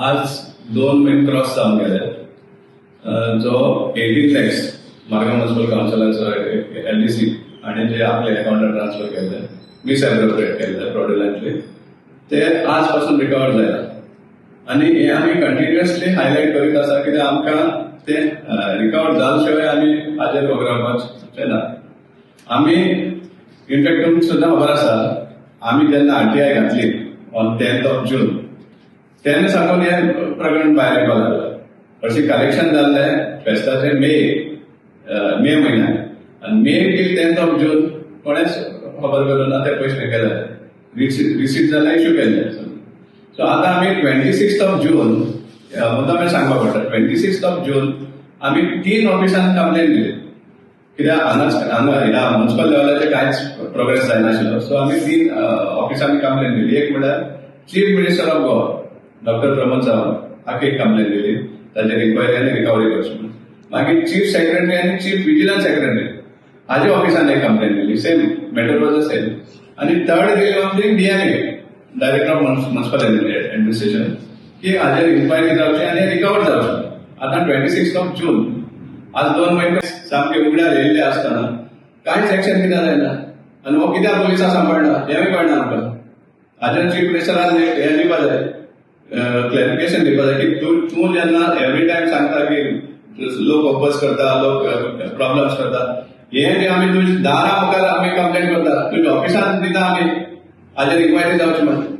आज 2 main cross जावन गेले. जो 18 लॅक्स मार्गांव म्युनिसिपल काउन्सिलाचो LDC आणि जे आपले अकाउंटांत ट्रान्सफर केले, मिसएप्रोप्रिएट केले फ्रॉडुलंटली, ते आज पासून रिकवर जायना. आणि हे आम्ही कंटिन्युअसली हायलाइट करीत आसा कित्याक आमकां ते रिकवर जाले शिवाय आमी हाजेर वगडावपाक रावपाचे ना. आमी इनफॅक्ट तुमकां सुद्दां खबर आसा, आमी जेन्ना RTI घातली ऑन 10th जून, तेन्ना साकून हे प्रकरण भायर येवपाक लागला. हरशीं कलेक्शन जाल्लें फेस्ताचे मे म्हयन्यात, आनी मे टील 10th जून कोणेच खबर करूं ना ते पयशे केले, रिसीट जाल्यार इश्यू केले. सो आतां आमी 26th जून मुद्दाम सांगपाक पडटा, 26th जून आमी 3 ऑफिसांनी कंप्लेन दिली, कित्याक हांगा म्युनिसिपल लेवलाचेर कांयच प्रोग्रेस जायनाशिल्लो. सो आमी 3 ऑफिसांनी कंप्लेन दिली. एक म्हणल्यार chief minister of Goa doctor Pramod Sawant हाका एक कंप्लेन दिली, ताचेर इन्क्वायरी आनी रिकवरी करची. मागीर चीफ सेक्रेटरी आनी चीफ विजिलन्स सेक्रेटरी हाजे ऑफिसान एक कंप्लेन दिली, same matter was the same. आणि थर्ड दिली on the DMA, director of municipal administration, की हाजेर इन्क्वायरी जावची आनी रिकवर जावची. आतां 26th जून, आज 2 महिने सामके उगड्यार येयल्ले आसतना कांयच एक्शन कित्याक जायना. आनी हो कित्याक पुलिसां सांबाळना हेंय कळना आमकां. हाजेर चीफ मिनिस्टरान हे दिवपा जाय, क्लॅरिफिकेशन दिवपा जाय की तूं जेन्ना एवरी टायम सांगता की लोक ऑपोज करता, लोक प्रॉब्लम्स करता, हे जे आमी तुज्या दारा मुखार आमी कंप्लेन करता, तुज्या ऑफिसान दिता आमी हाजेर इन्क्वायरी जावची म्हणून.